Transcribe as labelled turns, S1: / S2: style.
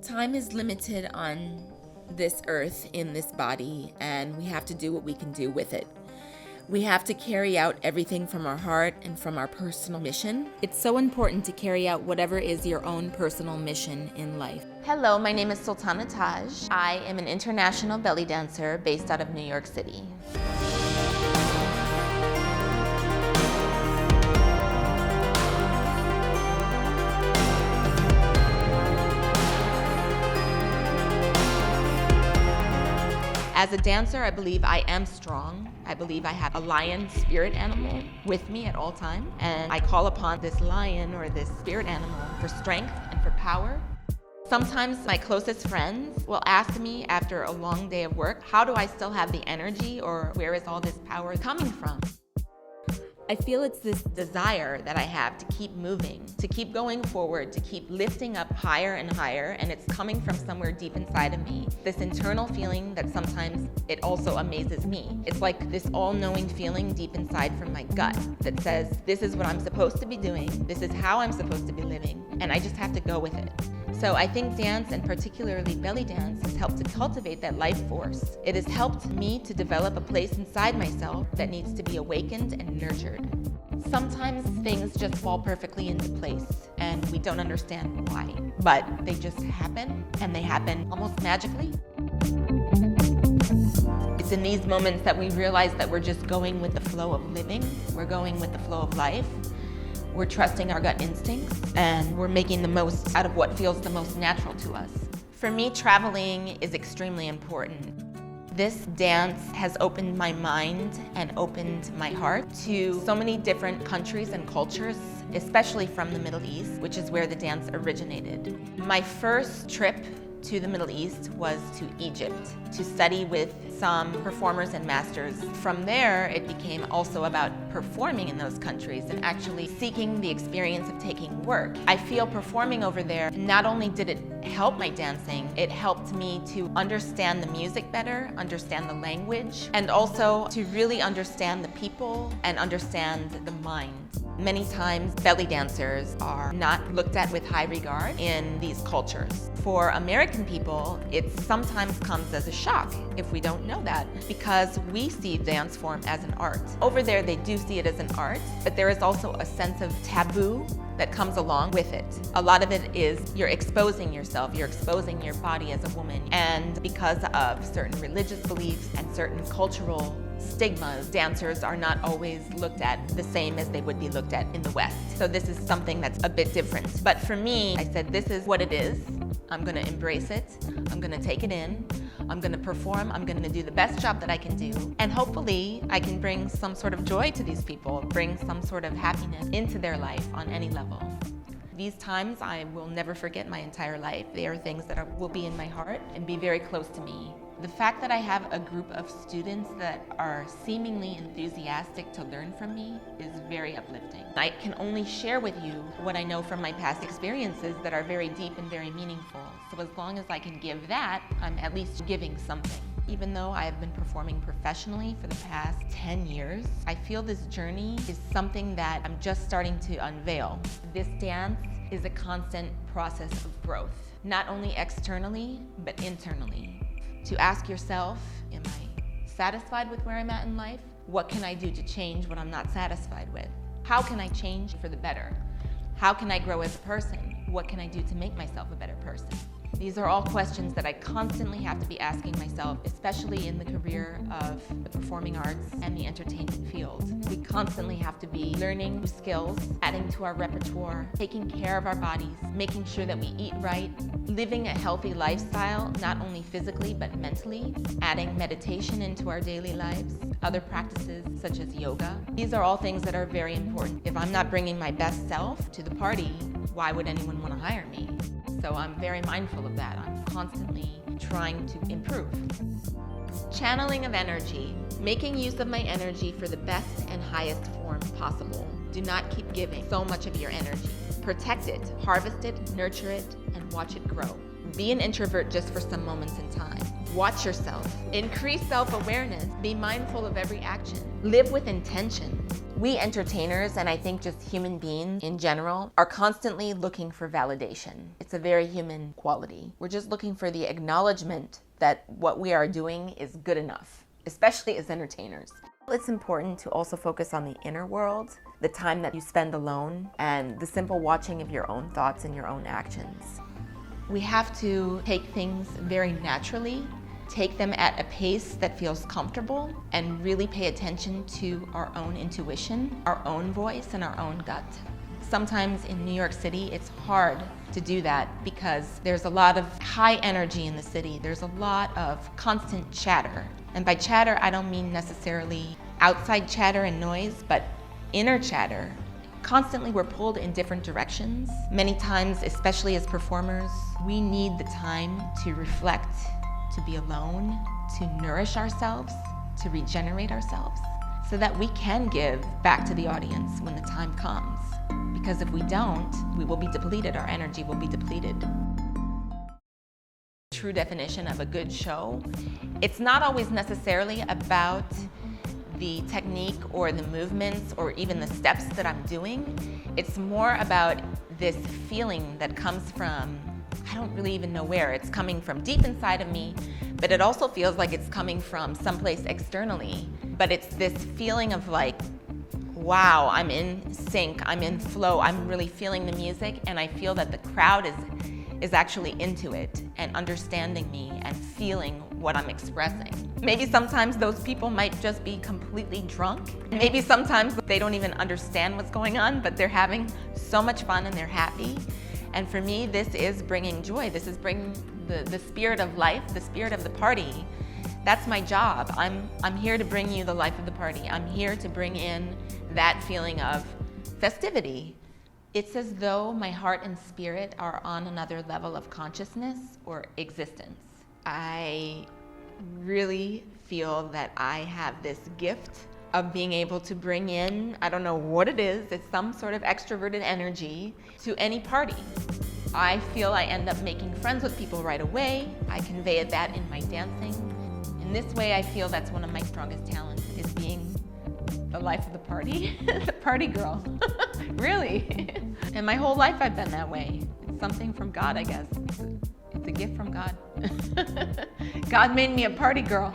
S1: Time is limited on this earth in this body, and we have to do what we can do with it. We have to carry out everything from our heart and from our personal mission. It's so important to carry out whatever is your own personal mission in life. Hello, my name is Sultana Taj. I am an international belly dancer based out of New York City. As a dancer, I believe I am strong. I believe I have a lion spirit animal with me at all times, and I call upon this lion or this spirit animal for strength and for power. Sometimes my closest friends will ask me after a long day of work, how do I still have the energy, or where is all this power coming from? I feel it's this desire that I have to keep moving, to keep going forward, to keep lifting up higher and higher, and it's coming from somewhere deep inside of me. This internal feeling that sometimes it also amazes me. It's like this all-knowing feeling deep inside from my gut that says, this is what I'm supposed to be doing, this is how I'm supposed to be living, and I just have to go with it. So I think dance, and particularly belly dance, has helped to cultivate that life force. It has helped me to develop a place inside myself that needs to be awakened and nurtured. Sometimes things just fall perfectly into place and we don't understand why, but they just happen, and they happen almost magically. It's in these moments that we realize that we're just going with the flow of living, we're going with the flow of life. We're trusting our gut instincts, and we're making the most out of what feels the most natural to us. For me, traveling is extremely important. This dance has opened my mind and opened my heart to so many different countries and cultures, especially from the Middle East, which is where the dance originated. My first trip to the Middle East was to Egypt to study with some performers and masters. From there, it became also about performing in those countries and actually seeking the experience of taking work. I feel performing over there, not only did it help my dancing, it helped me to understand the music better, understand the language, and also to really understand the people and understand the mind. Many times, belly dancers are not looked at with high regard in these cultures. For American people, it sometimes comes as a shock if we don't know that, because we see dance form as an art. Over there, they do see it as an art, but there is also a sense of taboo that comes along with it. A lot of it is you're exposing yourself, you're exposing your body as a woman, and because of certain religious beliefs and certain cultural stigmas, dancers are not always looked at the same as they would be looked at in the West. So this is something that's a bit different. But for me, I said, this is what it is. I'm gonna embrace it. I'm gonna take it in. I'm gonna perform. I'm gonna do the best job that I can do. And hopefully I can bring some sort of joy to these people, bring some sort of happiness into their life on any level. These times I will never forget my entire life. They are things that will be in my heart and be very close to me. The fact that I have a group of students that are seemingly enthusiastic to learn from me is very uplifting. I can only share with you what I know from my past experiences that are very deep and very meaningful. So as long as I can give that, I'm at least giving something. Even though I have been performing professionally for the past 10 years, I feel this journey is something that I'm just starting to unveil. This dance is a constant process of growth, not only externally, but internally. To ask yourself, am I satisfied with where I'm at in life? What can I do to change what I'm not satisfied with? How can I change for the better? How can I grow as a person? What can I do to make myself a better person? These are all questions that I constantly have to be asking myself, especially in the career of the performing arts and the entertainment field. We constantly have to be learning new skills, adding to our repertoire, taking care of our bodies, making sure that we eat right, living a healthy lifestyle, not only physically but mentally, adding meditation into our daily lives, other practices such as yoga. These are all things that are very important. If I'm not bringing my best self to the party, why would anyone want to hire me? So I'm very mindful of that. I'm constantly trying to improve. Channeling of energy, making use of my energy for the best and highest form possible. Do not keep giving so much of your energy. Protect it, harvest it, nurture it, and watch it grow. Be an introvert just for some moments in time. Watch yourself. Increase self-awareness. Be mindful of every action. Live with intention. We entertainers, and I think just human beings in general, are constantly looking for validation. It's a very human quality. We're just looking for the acknowledgement that what we are doing is good enough, especially as entertainers. It's important to also focus on the inner world, the time that you spend alone, and the simple watching of your own thoughts and your own actions. We have to take things very naturally, take them at a pace that feels comfortable, and really pay attention to our own intuition, our own voice, and our own gut. Sometimes in New York City, it's hard to do that because there's a lot of high energy in the city. There's a lot of constant chatter. And by chatter, I don't mean necessarily outside chatter and noise, but inner chatter. Constantly we're pulled in different directions. Many times, especially as performers, we need the time to reflect, to be alone, to nourish ourselves, to regenerate ourselves, so that we can give back to the audience when the time comes. Because if we don't, we will be depleted, our energy will be depleted. True definition of a good show, it's not always necessarily about the technique or the movements or even the steps that I'm doing. It's more about this feeling that comes from, I don't really even know where. It's coming from deep inside of me, but it also feels like it's coming from someplace externally. But it's this feeling of like, wow, I'm in sync, I'm in flow, I'm really feeling the music, and I feel that the crowd is actually into it and understanding me and feeling what I'm expressing. Maybe sometimes those people might just be completely drunk. Maybe sometimes they don't even understand what's going on, but they're having so much fun and they're happy. And for me, this is bringing joy. This is bringing the spirit of life, the spirit of the party. That's my job. I'm here to bring you the life of the party. I'm here to bring in that feeling of festivity. It's as though my heart and spirit are on another level of consciousness or existence. I really feel that I have this gift of being able to bring in, I don't know what it is, it's some sort of extroverted energy to any party. I feel I end up making friends with people right away. I convey that in my dancing. In this way, I feel that's one of my strongest talents, is being the life of the party, the party girl, really. And my whole life I've been that way. It's something from God, I guess. It's a gift from God. God made me a party girl.